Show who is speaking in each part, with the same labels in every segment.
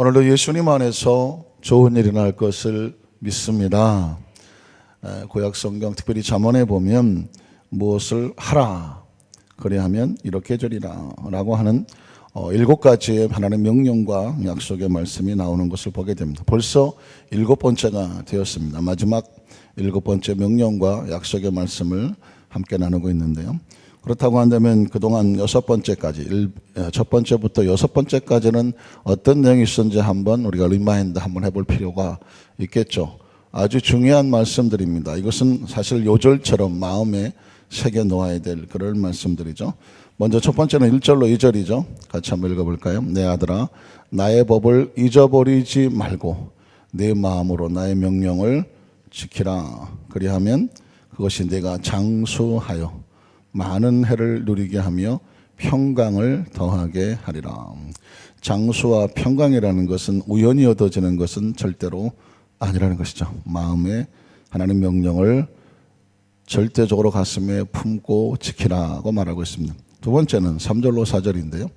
Speaker 1: 오늘도 예수님 안에서 좋은 일이 날 것을 믿습니다. 구약 성경 특별히 잠언에 보면 무엇을 하라 그리하면 이렇게 되리라 라고 하는 7가지의 하나님의 명령과 약속의 말씀이 나오는 것을 보게 됩니다. 벌써 7번째가 되었습니다. 마지막 7번째 명령과 약속의 말씀을 함께 나누고 있는데요. 그렇다고 한다면 그동안 6번째까지, 첫 번째부터 6번째까지는 어떤 내용이 있었는지 한번 우리가 리마인드 한번 해볼 필요가 있겠죠. 아주 중요한 말씀들입니다. 이것은 사실 요절처럼 마음에 새겨 놓아야 될 그런 말씀들이죠. 먼저 첫 번째는 1절로 2절이죠. 같이 한번 읽어볼까요? 내 아들아, 나의 법을 잊어버리지 말고 내 마음으로 나의 명령을 지키라. 그리하면 그것이 내가 장수하여 많은 해를 누리게 하며 평강을 더하게 하리라. 장수와 평강이라는 것은 우연히 얻어지는 것은 절대로 아니라는 것이죠. 마음에 하나님 명령을 절대적으로 가슴에 품고 지키라고 말하고 있습니다. 두 번째는 3절로 4절인데요.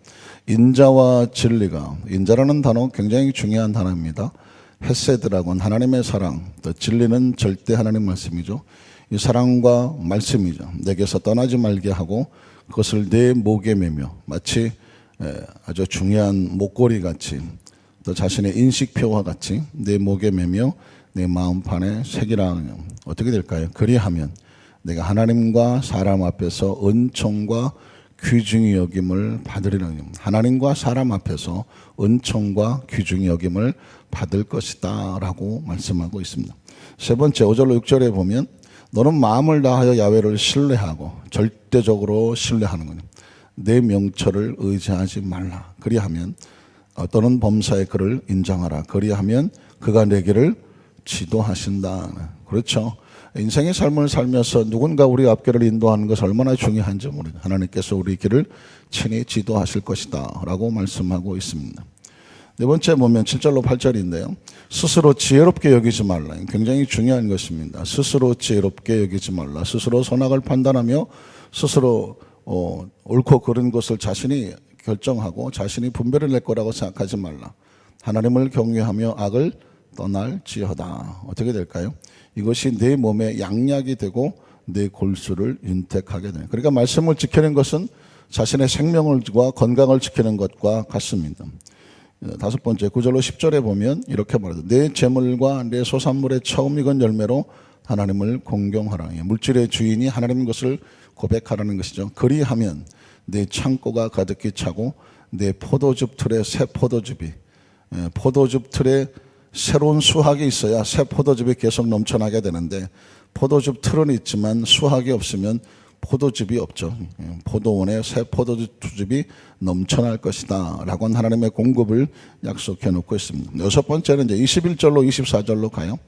Speaker 1: 인자와 진리가, 인자라는 단어 굉장히 중요한 단어입니다. 헤세드라고는 하나님의 사랑, 또 진리는 절대 하나님 말씀이죠. 이 사랑과 말씀이죠. 내게서 떠나지 말게 하고 그것을 내 목에 매며 마치 아주 중요한 목걸이 같이 또 자신의 인식표와 같이 내 목에 매며 내 마음판에 새기라. 어떻게 될까요? 그리하면 내가 하나님과 사람 앞에서 은총과 귀중히 여김을 받으리라. 하나님과 사람 앞에서 은총과 귀중히 여김을 받을 것이다 라고 말씀하고 있습니다. 세 번째 5절로 6절에 보면 너는 마음을 다하여 야훼를 신뢰하고 절대적으로 신뢰하는 거냐. 내 명철을 의지하지 말라. 그리하면 또는 범사의 그를 인정하라. 그리하면 그가 내 길을 지도하신다. 그렇죠. 인생의 삶을 살면서 누군가 우리 앞길을 인도하는 것이 얼마나 중요한지 모르겠어요. 하나님께서 우리 길을 친히 지도하실 것이다 라고 말씀하고 있습니다. 네 번째 보면 7절로 8절인데요. 스스로 지혜롭게 여기지 말라. 굉장히 중요한 것입니다. 스스로 지혜롭게 여기지 말라. 스스로 선악을 판단하며 스스로 옳고 그른 것을 자신이 결정하고 자신이 분별을 낼 거라고 생각하지 말라. 하나님을 경외하며 악을 떠날지어다. 어떻게 될까요? 이것이 내 몸에 양약이 되고 내 골수를 윤택하게 되는. 그러니까 말씀을 지키는 것은 자신의 생명과 건강을 지키는 것과 같습니다. 다섯 번째 9절로 10절에 보면 이렇게 말합니다. 내 재물과 내 소산물의 처음 익은 열매로 하나님을 공경하라. 물질의 주인이 하나님인 것을 고백하라는 것이죠. 그리하면 내 창고가 가득히 차고 내 포도즙 틀에 새 포도즙이, 포도즙 틀에 새로운 수확이 있어야 새 포도즙이 계속 넘쳐나게 되는데 포도즙 틀은 있지만 수확이 없으면 포도즙이 없죠. 포도원에 새 포도즙이 넘쳐날 것이다 라고 하나님의 공급을 약속해 놓고 있습니다. 여섯 번째는 이제 21절로 24절로 가요.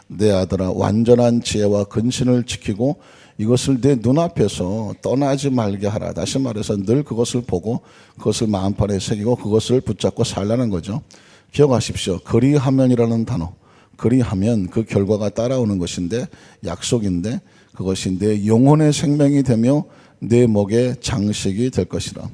Speaker 1: 내 아들아, 완전한 지혜와 근신을 지키고 이것을 내 눈앞에서 떠나지 말게 하라. 다시 말해서 늘 그것을 보고 그것을 마음판에 새기고 그것을 붙잡고 살라는 거죠. 기억하십시오. 그리하면이라는 단어, 그리하면 그 결과가 따라오는 것인데 약속인데 그것이 내 영혼의 생명이 되며 내 목의 장식이 될 것이라.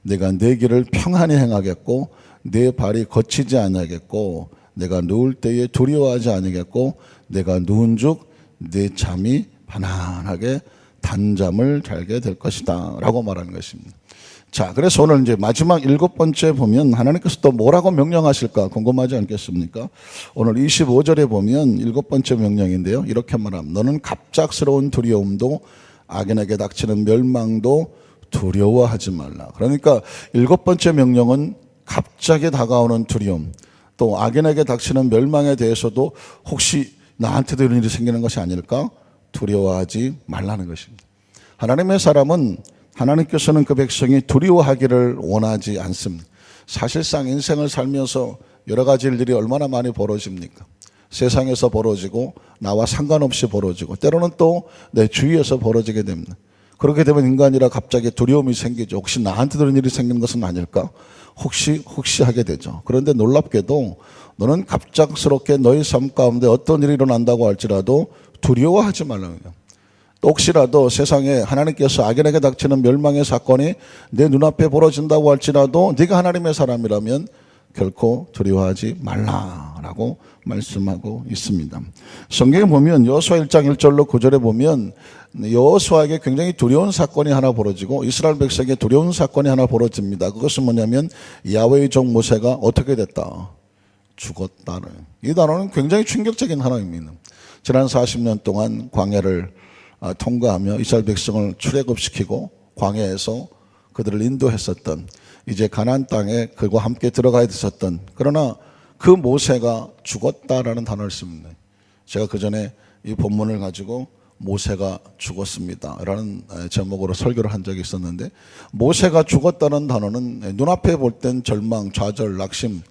Speaker 1: 내가 내 길을 평안히 행하겠고 내 발이 거치지 아니하겠고 내가 누울 때에 두려워하지 아니하겠고 내가 누운 즉 내 잠이 편안하게 단잠을 잘게 될 것이다 라고 말하는 것입니다. 자, 그래서 오늘 이제 마지막 7번째 보면 하나님께서 또 뭐라고 명령하실까 궁금하지 않겠습니까? 오늘 25절에 보면 7번째 명령인데요. 이렇게 말합니다. 너는 갑작스러운 두려움도 악인에게 닥치는 멸망도 두려워하지 말라. 그러니까 7번째 명령은 갑자기 다가오는 두려움, 또 악인에게 닥치는 멸망에 대해서도 혹시 나한테도 이런 일이 생기는 것이 아닐까? 두려워하지 말라는 것입니다. 하나님의 사람은 하나님께서는 그 백성이 두려워하기를 원하지 않습니다. 사실상 인생을 살면서 여러 가지 일들이 얼마나 많이 벌어집니까? 세상에서 벌어지고 나와 상관없이 벌어지고 때로는 또 내 주위에서 벌어지게 됩니다. 그렇게 되면 인간이라 갑자기 두려움이 생기죠. 혹시 나한테도 이런 일이 생기는 것은 아닐까? 혹시 하게 되죠. 그런데 놀랍게도 너는 갑작스럽게 너의 삶 가운데 어떤 일이 일어난다고 할지라도 두려워하지 말라는 거예요. 또 혹시라도 세상에 하나님께서 악인에게 닥치는 멸망의 사건이 내 눈앞에 벌어진다고 할지라도 네가 하나님의 사람이라면 결코 두려워하지 말라라고 말씀하고 있습니다. 성경에 보면 여호수아 1장 1절로 9절에 보면 여호수아에게 굉장히 두려운 사건이 하나 벌어지고 이스라엘 백성에게 두려운 사건이 하나 벌어집니다. 그것은 뭐냐면 야훼의 종 모세가 어떻게 됐다? 죽었다는. 이 단어는 굉장히 충격적인 하나입니다. 지난 40년 동안 광야를 통과하며 이스라엘 백성을 출애굽시키고 광야에서 그들을 인도했었던, 이제 가나안 땅에 그와 함께 들어가야 됐었던, 그러나 그 모세가 죽었다라는 단어를 씁니다. 제가 그 전에 이 본문을 가지고 모세가 죽었습니다 라는 제목으로 설교를 한 적이 있었는데, 모세가 죽었다는 단어는 눈앞에 볼 땐 절망, 좌절, 낙심,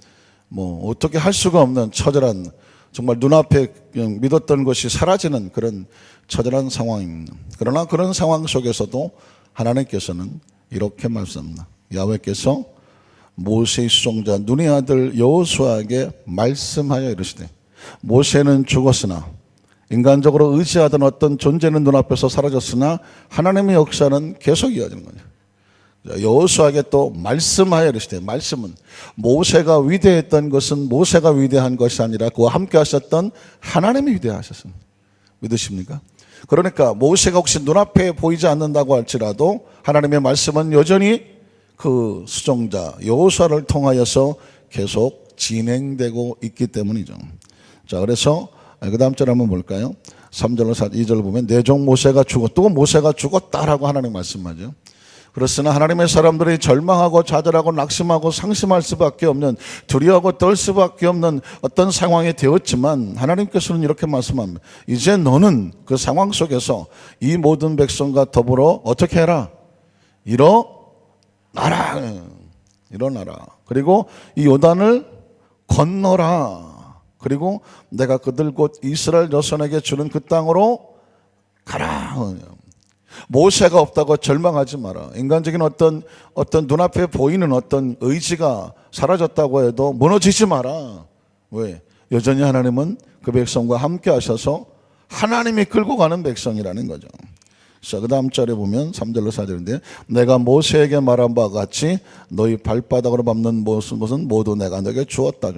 Speaker 1: 뭐 어떻게 할 수가 없는 처절한, 정말 눈앞에 그냥 믿었던 것이 사라지는 그런 처절한 상황입니다. 그러나 그런 상황 속에서도 하나님께서는 이렇게 말씀합니다. 야훼께서 모세의 수종자 눈의 아들 여호수아에게 말씀하여 이르시되, 모세는 죽었으나 인간적으로 의지하던 어떤 존재는 눈앞에서 사라졌으나 하나님의 역사는 계속 이어지는 거죠. 여호수아에게 또 말씀하여 이르시되, 말씀은 모세가 위대했던 것은 모세가 위대한 것이 아니라 그와 함께 하셨던 하나님이 위대하셨습니다. 믿으십니까? 그러니까 모세가 혹시 눈앞에 보이지 않는다고 할지라도 하나님의 말씀은 여전히 그 수종자 여호수아를 통하여서 계속 진행되고 있기 때문이죠. 자, 그래서 그 다음 절 한번 볼까요? 3절로 2절 보면 내 종 모세가 죽었고, 모세가 죽었다라고 하나님 말씀하죠. 그렇으나 하나님의 사람들이 절망하고 좌절하고 낙심하고 상심할 수밖에 없는, 두려워하고 떨 수밖에 없는 어떤 상황이 되었지만 하나님께서는 이렇게 말씀합니다. 이제 너는 그 상황 속에서 이 모든 백성과 더불어 어떻게 해라? 일어나라. 그리고 이 요단을 건너라. 그리고 내가 그들 곧 이스라엘 자손에게 주는 그 땅으로 가라. 모세가 없다고 절망하지 마라. 인간적인 어떤 눈앞에 보이는 어떤 의지가 사라졌다고 해도 무너지지 마라. 왜? 여전히 하나님은 그 백성과 함께 하셔서 하나님이 끌고 가는 백성이라는 거죠. 자, 그 다음 절에 보면 3절로 4절인데, 내가 모세에게 말한 바와 같이 너희 발바닥으로 밟는 것은 모두 내가 너에게 주었다.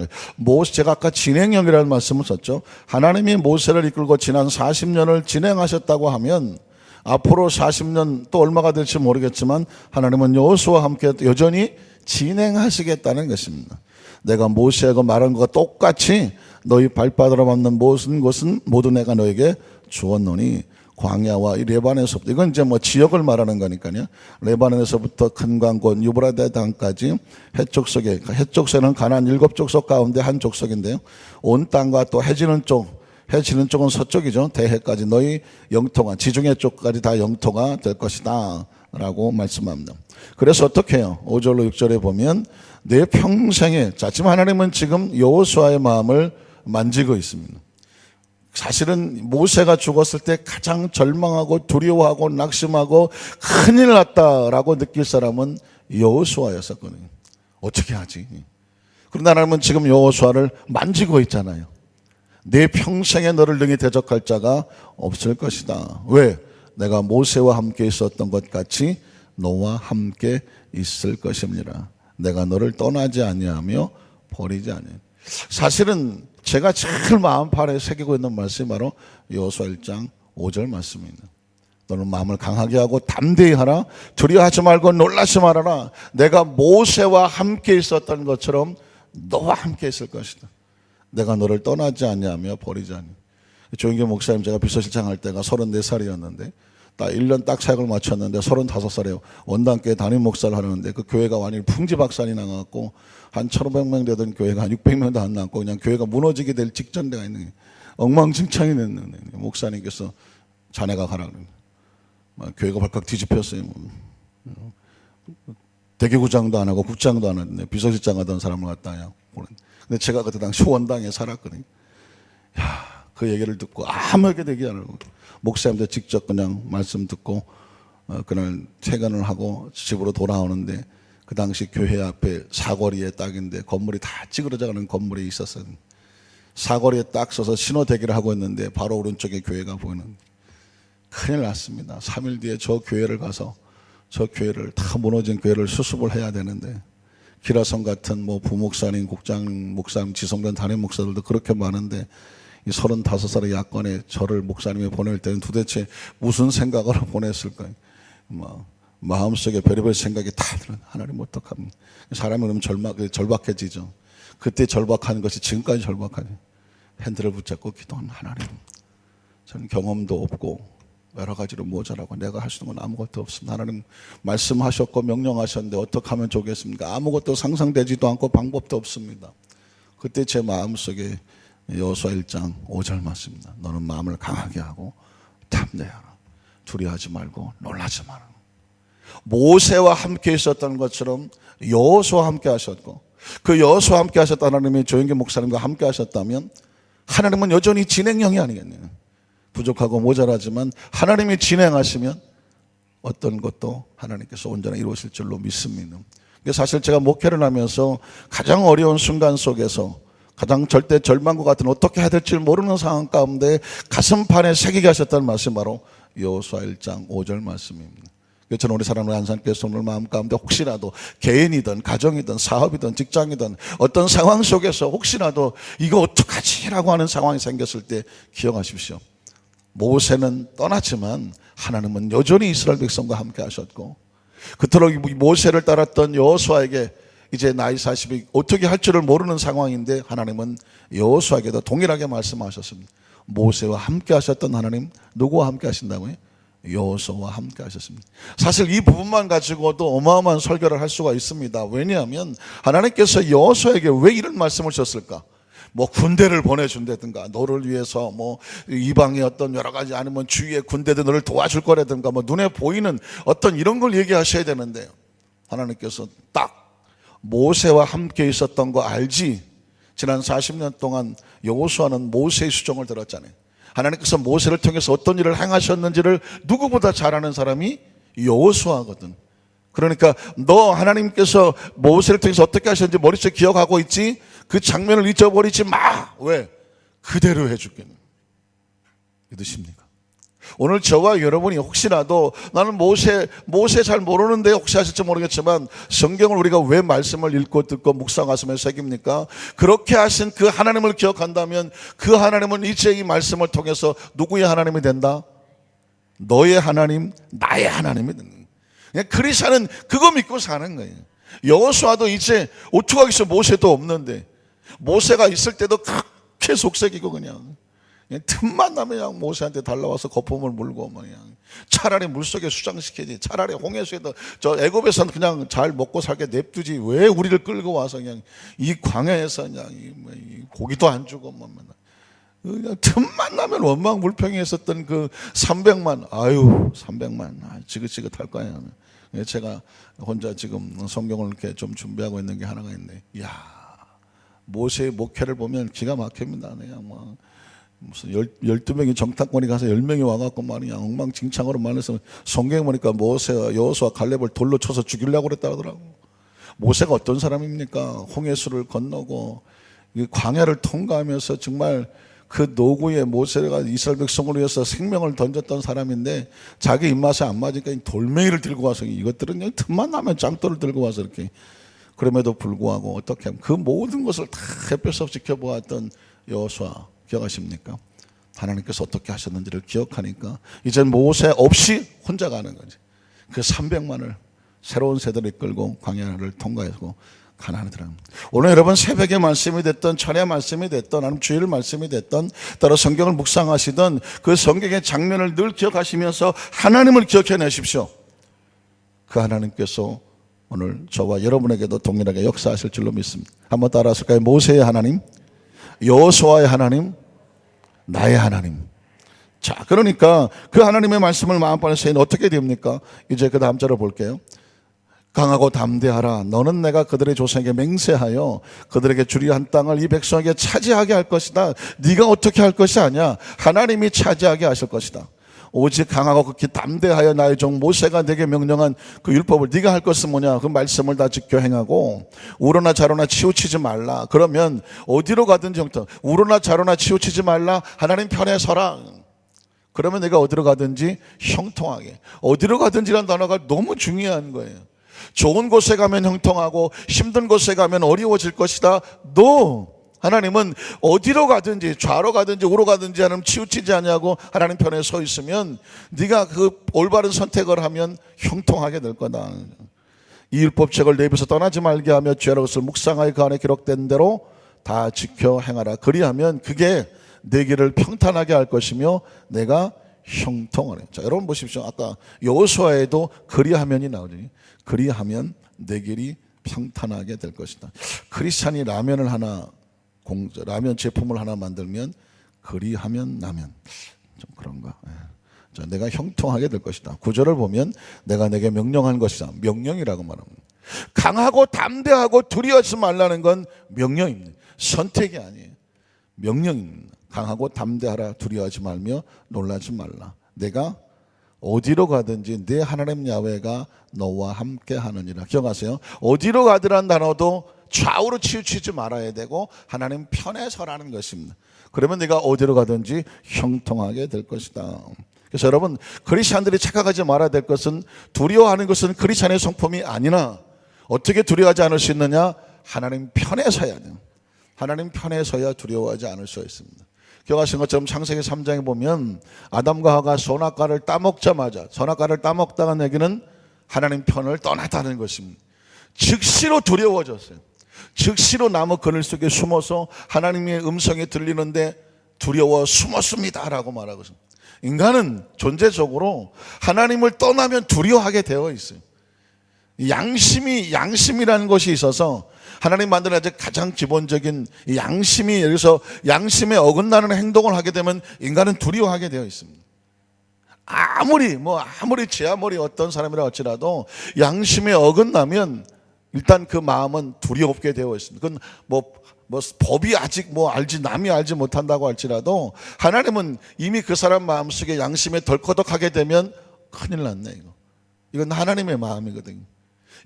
Speaker 1: 제가 아까 진행형이라는 말씀을 썼죠. 하나님이 모세를 이끌고 지난 40년을 진행하셨다고 하면 앞으로 40년 또 얼마가 될지 모르겠지만 하나님은 여호수아와 함께 여전히 진행하시겠다는 것입니다. 내가 모세에게 말한 것과 똑같이 너희 발바닥으로 밟는 모든 것은 모두 내가 너에게 주었노니, 광야와 이 레바논에서부터, 이건 이제 뭐 지역을 말하는 거니까요. 레바논에서부터 큰 강권 유브라데 강까지 해족속에, 해족세는 가나안 7족속 가운데 한 족속인데요. 온 땅과 또 해지는 쪽은 서쪽이죠. 대해까지 너희 영토가, 지중해 쪽까지 다 영토가 될 것이다 라고 말씀합니다. 그래서 어떻게 해요? 5절로 6절에 보면 내 평생에, 자, 지금 하나님은 지금 여호수아의 마음을 만지고 있습니다. 사실은 모세가 죽었을 때 가장 절망하고 두려워하고 낙심하고 큰일 났다라고 느낄 사람은 여호수아였었거든요. 어떻게 하지? 그런데 하나님은 지금 여호수아를 만지고 있잖아요. 내 평생에 너를 능히 대적할 자가 없을 것이다. 왜? 내가 모세와 함께 있었던 것 같이 너와 함께 있을 것입니다. 내가 너를 떠나지 아니하며 버리지 아니하며. 사실은 제가 제일 마음판에 새기고 있는 말씀이 바로 여호수아 1장 5절 말씀입니다. 너는 마음을 강하게 하고 담대히 하라. 두려워하지 말고 놀라지 말아라. 내가 모세와 함께 있었던 것처럼 너와 함께 있을 것이다. 내가 너를 떠나지 아니하며 버리지 아니. 조인규 목사님, 제가 비서실장 할 때가 34살이었는데 딱 1년 딱 사역을 마쳤는데 35살에 원당교회 담임 목사를 하는데, 그 교회가 완전히 풍지박산이 나갖고 한 1,500명 되던 교회가 한 600명도 안 남고 그냥 교회가 무너지게 될 직전 때가 있는 거예요. 엉망진창이 됐는데 목사님께서 자네가 가라 그러는 거예요. 교회가 발칵 뒤집혔어요. 대교구장도 안 하고 국장도 안 하는데 비서실장 하던 사람을 갖다요. 근데 제가 그때 당시 원당에 살았거든요. 그 얘기를 듣고 아무렇게 되게 안 하고 목사님들 직접 그냥 말씀 듣고 그날 퇴근을 하고 집으로 돌아오는데, 그 당시 교회 앞에 사거리에 딱인데 건물이 다 찌그러져가는 건물이 있었어요. 사거리에 딱 서서 신호 대기를 하고 있는데 바로 오른쪽에 교회가 보이는. 큰일 났습니다. 3일 뒤에 저 교회를 가서 저 교회를 다 무너진 교회를 수습을 해야 되는데 기라성 같은 뭐 부목사님, 국장 목사님, 지성전 담임 목사들도 그렇게 많은데 이 35살의 약관에 저를 목사님이 보낼 때는 도대체 무슨 생각으로 보냈을까요? 마음속에 별의별 생각이 다 들어요. 하나님 어떡합니까? 사람이 그러면 절박해지죠. 그때 절박한 것이 지금까지 절박하죠. 핸들을 붙잡고 기도하는 하나님, 저는 경험도 없고 여러 가지로 모자라고 내가 할 수 있는 건 아무것도 없습니다. 하나님 말씀하셨고 명령하셨는데 어떻게 하면 좋겠습니까? 아무것도 상상되지도 않고 방법도 없습니다. 그때 제 마음속에 여호수아 1장 5절 맞습니다. 너는 마음을 강하게 하고 담대하라. 두려워하지 말고 놀라지 마라. 모세와 함께 있었던 것처럼 여호수아와 함께 하셨고, 그 여호수아와 함께 하셨다 하나님이 조영기 목사님과 함께 하셨다면 하나님은 여전히 진행형이 아니겠네요. 부족하고 모자라지만 하나님이 진행하시면 어떤 것도 하나님께서 온전히 이루실 줄로 믿습니다. 사실 제가 목회를 하면서 가장 어려운 순간 속에서 가장 절대 절망과 같은 어떻게 해야 될지 모르는 상황 가운데 가슴판에 새기게 하셨다는 말씀이 바로 여호수아 1장 5절 말씀입니다. 저는 우리 사랑하는 안산교회에서 오늘 마음 가운데 혹시라도 개인이든 가정이든 사업이든 직장이든 어떤 상황 속에서 혹시라도 이거 어떡하지? 라고 하는 상황이 생겼을 때 기억하십시오. 모세는 떠났지만 하나님은 여전히 이스라엘 백성과 함께 하셨고, 그토록 모세를 따랐던 여호수아에게 이제 나이 40이 어떻게 할 줄을 모르는 상황인데 하나님은 여호수아에게도 동일하게 말씀하셨습니다. 모세와 함께 하셨던 하나님, 누구와 함께 하신다고요? 여호수아와 함께 하셨습니다. 사실 이 부분만 가지고도 어마어마한 설교를 할 수가 있습니다. 왜냐하면 하나님께서 여호수아에게 왜 이런 말씀을 주셨을까? 뭐 군대를 보내준다든가, 너를 위해서 뭐 이방의 어떤 여러 가지, 아니면 주위의 군대들 너를 도와줄 거라든가, 뭐 눈에 보이는 어떤 이런 걸 얘기하셔야 되는데요, 하나님께서 딱 모세와 함께 있었던 거 알지? 지난 40년 동안 여호수아는 모세의 수종을 들었잖아요. 하나님께서 모세를 통해서 어떤 일을 행하셨는지를 누구보다 잘 아는 사람이 여호수아거든. 그러니까 너 하나님께서 모세를 통해서 어떻게 하셨는지 머릿속에 기억하고 있지? 그 장면을 잊어버리지 마. 왜? 그대로 해줄게. 믿으십니까? 오늘 저와 여러분이 혹시라도 나는 모세 잘 모르는데 혹시 하실지 모르겠지만 성경을 우리가 왜 말씀을 읽고 듣고 묵상 가슴에 새깁니까? 그렇게 하신 그 하나님을 기억한다면 그 하나님은 이제 이 말씀을 통해서 누구의 하나님이 된다? 너의 하나님, 나의 하나님이 된다. 크리스찬은 그거 믿고 사는 거예요. 여호수아도 이제 어떡하겠어, 모세도 없는데. 모세가 있을 때도 그렇게 속색이고 그냥 틈만 나면 그냥 모세한테 달라와서 거품을 물고 그냥 차라리 물속에 수장시키지, 차라리 홍해수에도 저 애굽에서는 그냥 잘 먹고 살게 냅두지 왜 우리를 끌고 와서 그냥 이 광야에서 그냥 이 고기도 안 주고 뭐 그냥 틈만 나면 원망불평이 했었던 그 300만 300만 지긋지긋할 거야. 제가 혼자 지금 성경을 이렇게 좀 준비하고 있는 게 하나가 있네. 이야, 모세의 목회를 보면 기가 막힙니다. 그냥 뭐 무슨 12명이 정탐꾼이 가서 10명이 와갖고 말이야 엉망진창으로 말해서 성경에 보니까 모세와 여호수아 갈렙을 돌로 쳐서 죽이려고 그랬다 하더라고. 모세가 어떤 사람입니까? 홍해수를 건너고 광야를 통과하면서 정말 그 노구에 모세가 이스라엘 백성을 위해서 생명을 던졌던 사람인데 자기 입맛에 안 맞으니까 돌멩이를 들고 와서 이것들은 그냥 틈만 나면 짱돌을 들고 와서 이렇게, 그럼에도 불구하고 어떻게 하면 그 모든 것을 다 햇볕 없이 지켜보았던 여호수아 기억하십니까? 하나님께서 어떻게 하셨는지를 기억하니까 이젠 모세 없이 혼자 가는 거지. 그 300만을 새로운 세대를 이끌고 광야를 통과하고 가나안에 들어갑니다. 오늘 여러분 새벽의 말씀이 됐던 철야 말씀이 됐던 아니면 주일 말씀이 됐던 따로 성경을 묵상하시던 그 성경의 장면을 늘 기억하시면서 하나님을 기억해내십시오. 그 하나님께서 오늘 저와 여러분에게도 동일하게 역사하실 줄로 믿습니다. 한번 따라하실까요? 모세의 하나님, 여호수아의 하나님, 나의 하나님. 자, 그러니까 그 하나님의 말씀을 마음판에 새기면 어떻게 됩니까? 이제 그 다음 절을 볼게요. 강하고 담대하라. 너는 내가 그들의 조상에게 맹세하여 그들에게 주리 한 땅을 이 백성에게 차지하게 할 것이다. 네가 어떻게 할 것이 아니야. 하나님이 차지하게 하실 것이다. 오직 강하고 극히 담대하여 나의 종 모세가 내게 명령한 그 율법을 네가 할 것은 뭐냐? 그 말씀을 다 지켜 행하고 우로나 자로나 치우치지 말라. 그러면 어디로 가든지 우로나 자로나 치우치지 말라. 하나님 편에 서라. 그러면 내가 어디로 가든지 형통하게. 어디로 가든지라는 단어가 너무 중요한 거예요. 좋은 곳에 가면 형통하고 힘든 곳에 가면 어려워질 것이다. 하나님은 어디로 가든지 좌로 가든지 우로 가든지 하나님 치우치지 않냐고 하나님 편에 서 있으면 네가 그 올바른 선택을 하면 형통하게 될 거다. 이 율법책을 내 입에서 떠나지 말게 하며 죄라 것을 묵상하여 그 안에 기록된 대로 다 지켜 행하라. 그리하면 그게 내 길을 평탄하게 할 것이며 내가 형통하네. 자, 여러분 보십시오. 아까 여호수아에도 그리하면이 나오죠. 그리하면 내 길이 평탄하게 될 것이다. 크리스찬이 라면을 하나 라면 제품을 하나 만들면 그리하면 라면 좀 그런가? 자, 내가 형통하게 될 것이다. 구절을 보면 내가 내게 명령한 것이다. 명령이라고 말합니다. 강하고 담대하고 두려워하지 말라는 건 명령입니다. 선택이 아니에요. 명령입니다. 강하고 담대하라. 두려워하지 말며 놀라지 말라. 내가 어디로 가든지 내 하나님 야훼가 너와 함께 하느니라. 기억하세요. 어디로 가더란 단어도 좌우로 치우치지 말아야 되고 하나님 편에 서라는 것입니다. 그러면 내가 어디로 가든지 형통하게 될 것이다. 그래서 여러분, 크리스찬들이 착각하지 말아야 될 것은 두려워하는 것은 크리스찬의 성품이 아니나 어떻게 두려워하지 않을 수 있느냐? 하나님 편에 서야 돼요. 하나님 편에 서야 두려워하지 않을 수 있습니다. 기억하시는 것처럼 창세기 3장에 보면 아담과 하와가 선악과를 따먹자마자 선악과를 따먹다가 내기는 하나님 편을 떠났다는 것입니다. 즉시로 두려워졌어요. 즉시로 나무 그늘 속에 숨어서 하나님의 음성이 들리는데 두려워 숨었습니다 라고 말하고 있습니다. 인간은 존재적으로 하나님을 떠나면 두려워하게 되어 있어요. 양심이라는 것이 있어서 하나님 만든 가장 기본적인 양심이, 여기서 양심에 어긋나는 행동을 하게 되면 인간은 두려워하게 되어 있습니다. 아무리 제 아무리 어떤 사람이라 할지라도 양심에 어긋나면 일단 그 마음은 두렵게 되어 있습니다. 그건 법이 아직 남이 알지 못한다고 할지라도 하나님은 이미 그 사람 마음속에 양심에 덜커덕하게 되면 큰일 났네. 이건 하나님의 마음이거든요.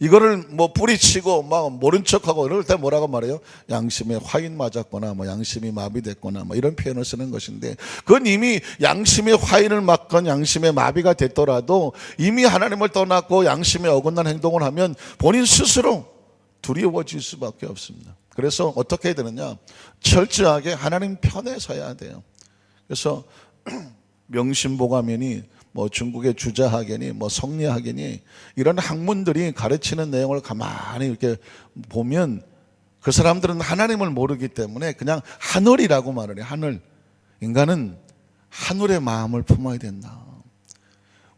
Speaker 1: 이거를 뿌리치고 모른 척하고 이럴 때 뭐라고 말해요? 양심에 화인 맞았거나 양심이 마비됐거나 이런 표현을 쓰는 것인데, 그건 이미 양심의 화인을 맞건 양심의 마비가 됐더라도 이미 하나님을 떠났고 양심에 어긋난 행동을 하면 본인 스스로 두려워질 수밖에 없습니다. 그래서 어떻게 해야 되느냐? 철저하게 하나님 편에 서야 돼요. 그래서 명심보감이니 중국의 주자학이니 성리학이니 이런 학문들이 가르치는 내용을 가만히 이렇게 보면 그 사람들은 하나님을 모르기 때문에 그냥 하늘이라고 말을 해요. 하늘. 인간은 하늘의 마음을 품어야 된다.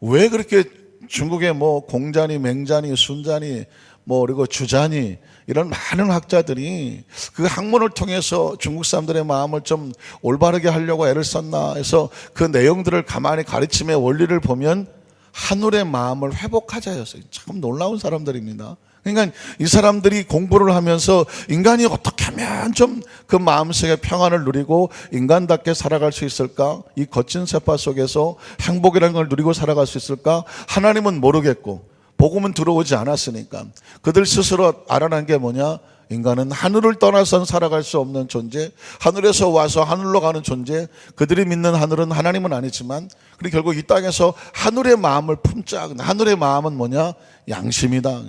Speaker 1: 왜 그렇게 중국의 공자니 맹자니 순자니 그리고 주자니 이런 많은 학자들이 그 학문을 통해서 중국 사람들의 마음을 좀 올바르게 하려고 애를 썼나 해서 그 내용들을 가만히 가르침의 원리를 보면 하늘의 마음을 회복하자였어요. 참 놀라운 사람들입니다. 그러니까 이 사람들이 공부를 하면서 인간이 어떻게 하면 좀 그 마음속에 평안을 누리고 인간답게 살아갈 수 있을까? 이 거친 세파 속에서 행복이라는 걸 누리고 살아갈 수 있을까? 하나님은 모르겠고 복음은 들어오지 않았으니까 그들 스스로 알아낸 게 뭐냐? 인간은 하늘을 떠나선 살아갈 수 없는 존재, 하늘에서 와서 하늘로 가는 존재. 그들이 믿는 하늘은 하나님은 아니지만 그리고 결국 이 땅에서 하늘의 마음을 품자. 하늘의 마음은 뭐냐? 양심이다.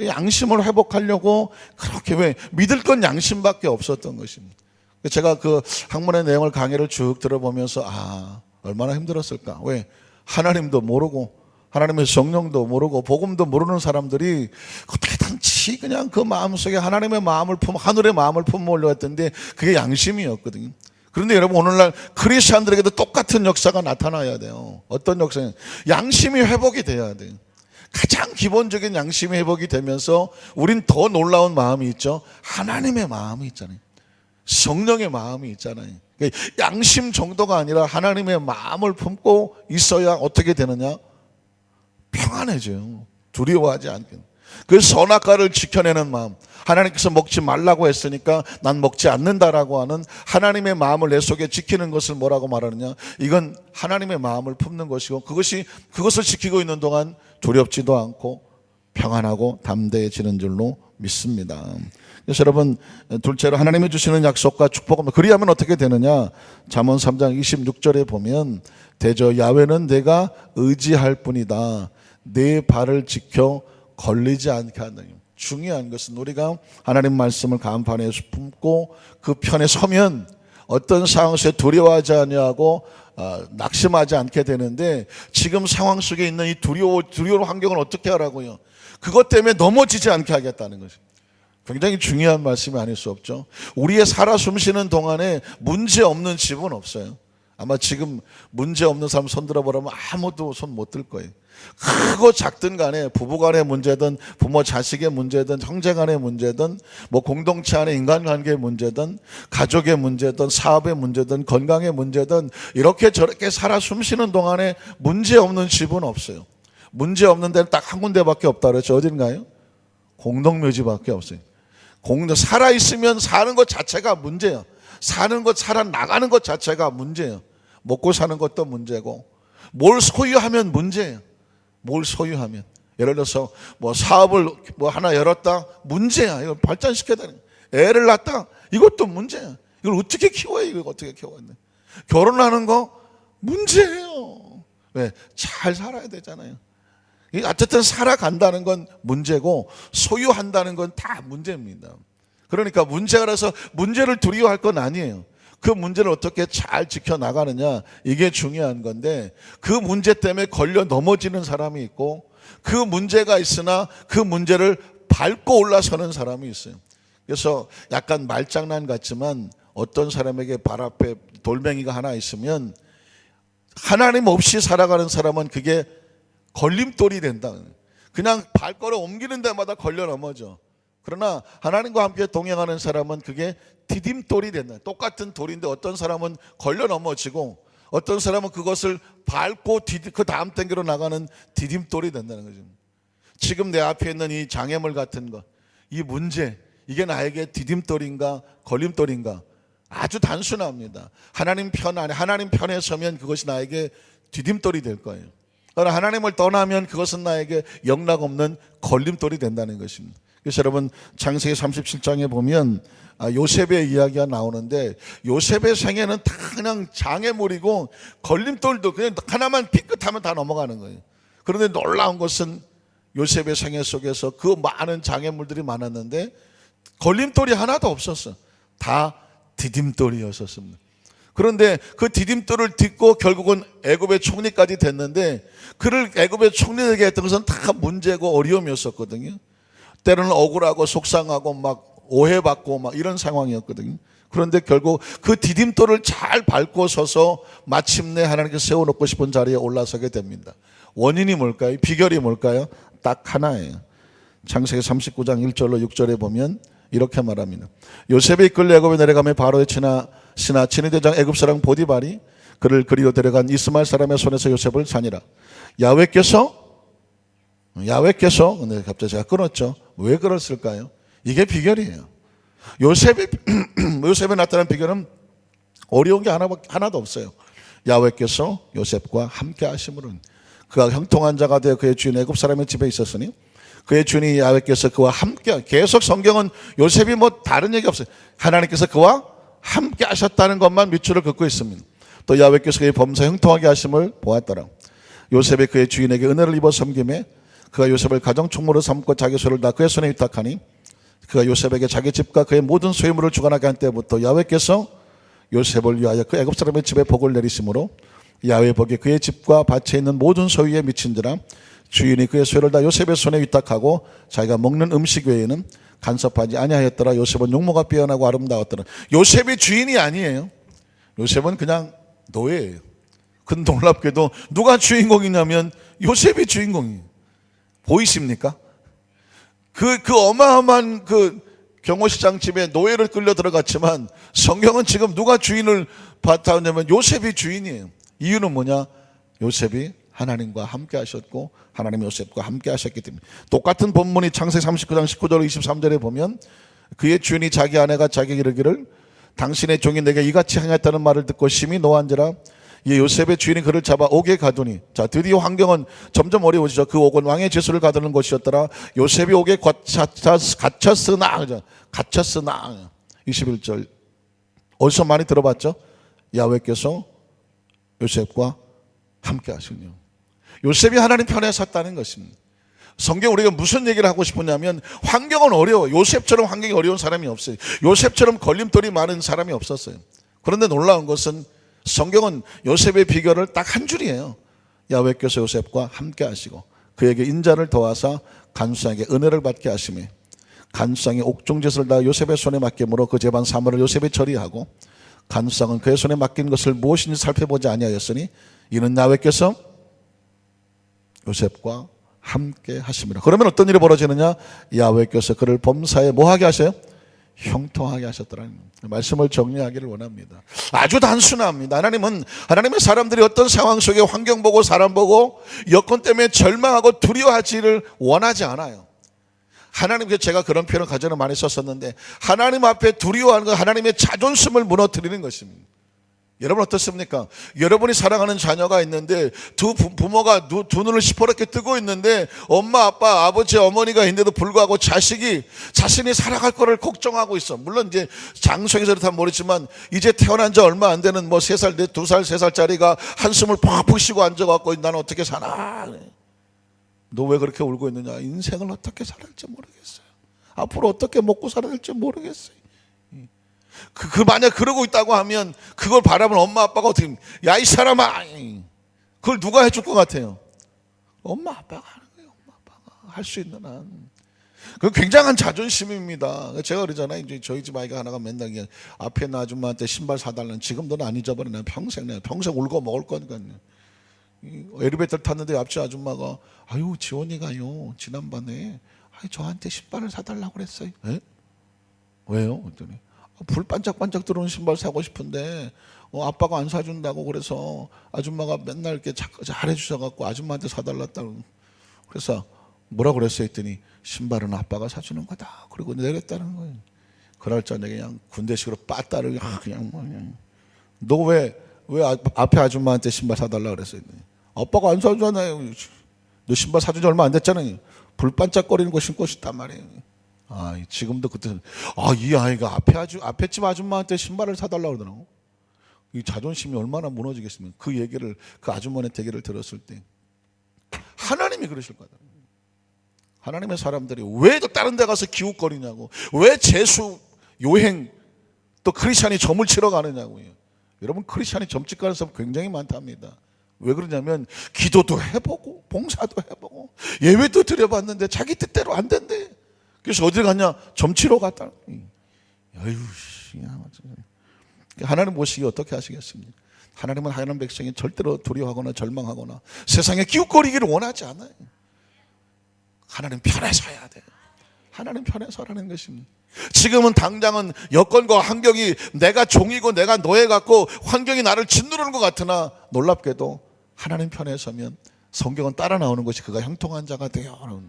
Speaker 1: 양심을 회복하려고 그렇게 왜 믿을 건 양심밖에 없었던 것입니다. 제가 그 학문의 내용을 강의를 쭉 들어보면서 얼마나 힘들었을까. 왜? 하나님도 모르고 하나님의 성령도 모르고 복음도 모르는 사람들이 어떻게든지 그냥 그 마음속에 하나님의 마음을 하늘의 마음을 품으려고 했던데 그게 양심이었거든요. 그런데 여러분, 오늘날 크리스찬들에게도 똑같은 역사가 나타나야 돼요. 어떤 역사냐? 양심이 회복이 돼야 돼요. 가장 기본적인 양심이 회복이 되면서 우린 더 놀라운 마음이 있죠. 하나님의 마음이 있잖아요. 성령의 마음이 있잖아요. 그러니까 양심 정도가 아니라 하나님의 마음을 품고 있어야 어떻게 되느냐? 평안해져요. 두려워하지 않게. 그 선악과를 지켜내는 마음, 하나님께서 먹지 말라고 했으니까 난 먹지 않는다라고 하는 하나님의 마음을 내 속에 지키는 것을 뭐라고 말하느냐? 이건 하나님의 마음을 품는 것이고 그것을 지키고 있는 동안 두렵지도 않고 평안하고 담대해지는 줄로 믿습니다. 그래서 여러분, 둘째로 하나님이 주시는 약속과 축복은 그리하면 어떻게 되느냐? 잠언 3장 26절에 보면 대저 야훼는 내가 의지할 뿐이다. 내 발을 지켜 걸리지 않게 한다는. 중요한 것은 우리가 하나님 말씀을 간판에 품고 그 편에 서면 어떤 상황에서 두려워하지 아니하고 낙심하지 않게 되는데, 지금 상황 속에 있는 이 두려운 환경을 어떻게 하라고요? 그것 때문에 넘어지지 않게 하겠다는 것입니다. 굉장히 중요한 말씀이 아닐 수 없죠. 우리의 살아 숨쉬는 동안에 문제 없는 집은 없어요. 아마 지금 문제 없는 사람 손 들어보라면 아무도 손 못 들 거예요. 크고 작든 간에 부부 간의 문제든 부모 자식의 문제든 형제 간의 문제든 뭐 공동체 안의 인간관계의 문제든 가족의 문제든 사업의 문제든 건강의 문제든 이렇게 저렇게 살아 숨쉬는 동안에 문제 없는 집은 없어요. 문제 없는 데는 딱 한 군데밖에 없다 그랬죠. 어딘가요? 공동묘지밖에 없어요. 살아있으면 사는 것 자체가 문제예요. 살아나가는 것 자체가 문제예요. 먹고 사는 것도 문제고, 뭘 소유하면 문제예요. 뭘 소유하면. 예를 들어서 뭐 사업을 뭐 하나 열었다, 문제야. 이걸 발전시켜야 되는 거야. 애를 낳았다, 이것도 문제야. 이걸 어떻게 키워야, 이걸 어떻게 키워야 돼. 결혼하는 거 문제예요. 왜? 잘 살아야 되잖아요. 어쨌든 살아간다는 건 문제고 소유한다는 건 다 문제입니다. 그러니까 문제라서 문제를 두려워할 건 아니에요. 그 문제를 어떻게 잘 지켜나가느냐, 이게 중요한 건데, 그 문제 때문에 걸려 넘어지는 사람이 있고, 그 문제가 있으나 그 문제를 밟고 올라서는 사람이 있어요. 그래서 약간 말장난 같지만 어떤 사람에게 발 앞에 돌멩이가 하나 있으면 하나님 없이 살아가는 사람은 그게 걸림돌이 된다. 그냥 발걸음 옮기는 데마다 걸려 넘어져. 그러나 하나님과 함께 동행하는 사람은 그게 디딤돌이 된다. 똑같은 돌인데 어떤 사람은 걸려 넘어지고 어떤 사람은 그것을 밟고 그 다음 땡기로 나가는 디딤돌이 된다는 거죠. 지금 내 앞에 있는 이 장애물 같은 거, 이 문제, 이게 나에게 디딤돌인가 걸림돌인가? 아주 단순합니다. 하나님 편에 서면 그것이 나에게 디딤돌이 될 거예요. 그러나 하나님을 떠나면 그것은 나에게 영락없는 걸림돌이 된다는 것입니다. 그래서 여러분, 창세기 37장에 보면 요셉의 이야기가 나오는데, 요셉의 생애는 다 그냥 장애물이고 걸림돌도 그냥 하나만 삐끗하면 다 넘어가는 거예요. 그런데 놀라운 것은 요셉의 생애 속에서 그 많은 장애물들이 많았는데 걸림돌이 하나도 없었어. 다 디딤돌이었었습니다. 그런데 그 디딤돌을 딛고 결국은 애굽의 총리까지 됐는데, 그를 애굽의 총리에게 했던 것은 다 문제고 어려움이었었거든요. 때로는 억울하고 속상하고 막 오해받고 막 이런 상황이었거든요. 그런데 결국 그 디딤돌을 잘 밟고 서서 마침내 하나님께서 세워놓고 싶은 자리에 올라서게 됩니다. 원인이 뭘까요? 비결이 뭘까요? 딱 하나예요. 창세기 39장 1절로 6절에 보면 이렇게 말합니다. 요셉이 이끌려 애굽에 내려가며 바로의 신하 친위대장 애굽 사람 보디발이 그를 그리로 데려간 이스마엘 사람의 손에서 요셉을 사니라. 야훼께서 근데 갑자기 제가 끊었죠. 왜 그랬을까요? 이게 비결이에요. 요셉에 나타난 비결은 어려운 게 하나도 없어요. 야훼께서 요셉과 함께 하심으로 그가 형통한 자가 되어 그의 주인 애굽 사람의 집에 있었으니 그의 주인이 야훼께서 그와 함께, 계속 성경은 요셉이 뭐 다른 얘기 없어요. 하나님께서 그와 함께 하셨다는 것만 밑줄을 긋고 있습니다. 또 야훼께서 그의 범사 형통하게 하심을 보았더라. 요셉이 그의 주인에게 은혜를 입어 섬김에 그가 요셉을 가정총무로 삼고 자기 소를 다 그의 손에 위탁하니 그가 요셉에게 자기 집과 그의 모든 소유물을 주관하게 한 때부터 야훼께서 요셉을 위하여 그 애굽 사람의 집에 복을 내리심으로 야훼의 복이 그의 집과 밭에 있는 모든 소유에 미친지라. 주인이 그의 소유를 다 요셉의 손에 위탁하고 자기가 먹는 음식 외에는 간섭하지 아니하였더라. 요셉은 용모가 빼어나고 아름다웠더라. 요셉이 주인이 아니에요. 요셉은 그냥 노예예요. 근데 놀랍게도 누가 주인공이냐면 요셉이 주인공이에요. 보이십니까? 그 어마어마한 그 경호시장 집에 노예를 끌려 들어갔지만 성경은 지금 누가 주인을 맡았냐면 요셉이 주인이에요. 이유는 뭐냐? 요셉이 하나님과 함께 하셨고 하나님이 요셉과 함께 하셨기 때문에. 똑같은 본문이 창세기 39장 19절 23절에 보면 그의 주인이 자기 아내가 자기에게 이르기를 당신의 종이 내게 이같이 행했다는 말을 듣고 심히 노한지라. 이 요셉의 주인이 그를 잡아 옥에 가두니, 자 드디어 환경은 점점 어려워지죠. 그 옥은 왕의 죄수를 가두는 곳이었더라. 요셉이 옥에 갇혔으나 21절 어디서 많이 들어봤죠? 야훼께서 요셉과 함께 하시군요. 요셉이 하나님 편에 섰다는 것입니다. 성경 우리가 무슨 얘기를 하고 싶었냐면 환경은 어려워. 요셉처럼 환경이 어려운 사람이 없어요. 요셉처럼 걸림돌이 많은 사람이 없었어요. 그런데 놀라운 것은 성경은 요셉의 비결을 딱 한 줄이에요. 야훼께서 요셉과 함께 하시고 그에게 인자를 도와서 간수장에게 은혜를 받게 하시며 간수장이 옥중짓을 다 요셉의 손에 맡김으로 그 재반 사물을 요셉이 처리하고 간수장은 그의 손에 맡긴 것을 무엇인지 살펴보지 아니하였으니 이는 야훼께서 요셉과 함께 하십니다. 그러면 어떤 일이 벌어지느냐? 야훼께서 그를 범사에 뭐하게 하셔요? 형통하게 하셨더라는 말씀을 정리하기를 원합니다. 아주 단순합니다. 하나님은 하나님의 사람들이 어떤 상황 속에 환경 보고 사람 보고 여건 때문에 절망하고 두려워하지를 원하지 않아요. 하나님께 제가 그런 표현을 가정을 많이 썼었는데 하나님 앞에 두려워하는 건 하나님의 자존심을 무너뜨리는 것입니다. 여러분 어떻습니까? 여러분이 사랑하는 자녀가 있는데 부모가 두 눈을 시퍼렇게 뜨고 있는데 엄마, 아빠, 아버지, 어머니가 있는데도 불구하고 자식이 자신이 살아갈 거를 걱정하고 있어. 물론 이제 장소에서 그렇다면 모르지만 이제 태어난 지 얼마 안 되는 뭐 3살, 2살, 3살짜리가 한숨을 펑펑 쉬고 앉아갖고 나는 어떻게 사나? 너 왜 그렇게 울고 있느냐? 인생을 어떻게 살아야 할지 모르겠어요. 앞으로 어떻게 먹고 살아야 될지 모르겠어요. 만약 그러고 있다고 하면 그걸 바라본 엄마 아빠가 어떻게, 야 이 사람아, 그걸 누가 해줄 것 같아요? 엄마 아빠가 하는 거예요. 엄마 아빠가 할 수 있는 한. 그 굉장한 자존심입니다. 제가 그러잖아요. 이제 저희 집 아이가 하나가 맨날 앞에 있는 아줌마한테 신발 사달라는, 지금 너는 안 잊어버려. 내가 평생 울고 먹을 거니까요. 엘리베이터를 탔는데 앞집 아줌마가 아유 지원이가요 지난번에 저한테 신발을 사달라고 그랬어요. 에? 왜요? 그랬더니 불 반짝반짝 들어오는 신발 사고 싶은데 아빠가 안 사준다고 그래서 아줌마가 맨날 이렇게 잘해주셔갖고 아줌마한테 사달랐다고. 그래서 뭐라 그랬어요? 했더니 신발은 아빠가 사주는 거다. 그리고 내렸다는 거예요. 그날 저녁에 그냥 군대식으로 빠따를 그냥 너 왜 앞에 아줌마한테 신발 사달라고 그랬어요? 아빠가 안 사주잖아요. 너 신발 사준 지 얼마 안 됐잖아요. 불 반짝거리는 거 신고 싶단 말이에요. 지금도 그때 이 아이가 앞에 집 아줌마한테 신발을 사달라고 그러더라고. 이 자존심이 얼마나 무너지겠습니까? 그 얘기를 그 아주머니한테 얘기를 들었을 때 하나님이 그러실 거다. 하나님의 사람들이 왜 또 다른 데 가서 기웃거리냐고, 왜 재수 요행 또 크리스찬이 점을 치러 가느냐고요. 여러분 크리스찬이 점집 가는 사람 굉장히 많답니다. 왜 그러냐면 기도도 해보고 봉사도 해보고 예배도 드려봤는데 자기 뜻대로 안 된대. 그래서 어딜 갔냐? 점치러 갔다. 하나님 보시기 어떻게 하시겠습니까? 하나님은 하나님 백성이 절대로 두려워하거나 절망하거나 세상에 기웃거리기를 원하지 않아요. 하나님 편에 서야 돼요. 하나님 편에 서라는 것입니다. 지금은 당장은 여건과 환경이 내가 종이고 내가 노예 같고 환경이 나를 짓누르는 것 같으나 놀랍게도 하나님 편에 서면 성경은 따라 나오는 것이 그가 형통한 자가 되어.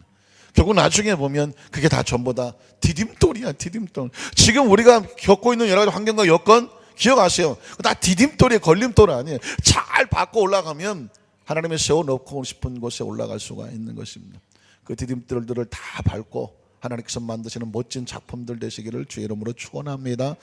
Speaker 1: 결국 나중에 보면 그게 다 전부 다 디딤돌이야, 디딤돌. 지금 우리가 겪고 있는 여러 가지 환경과 여건 기억하세요. 다 디딤돌이에요, 걸림돌 아니에요. 잘 밟고 올라가면 하나님의 세워놓고 싶은 곳에 올라갈 수가 있는 것입니다. 그 디딤돌들을 다 밟고 하나님께서 만드시는 멋진 작품들 되시기를 주의 이름으로 축원합니다.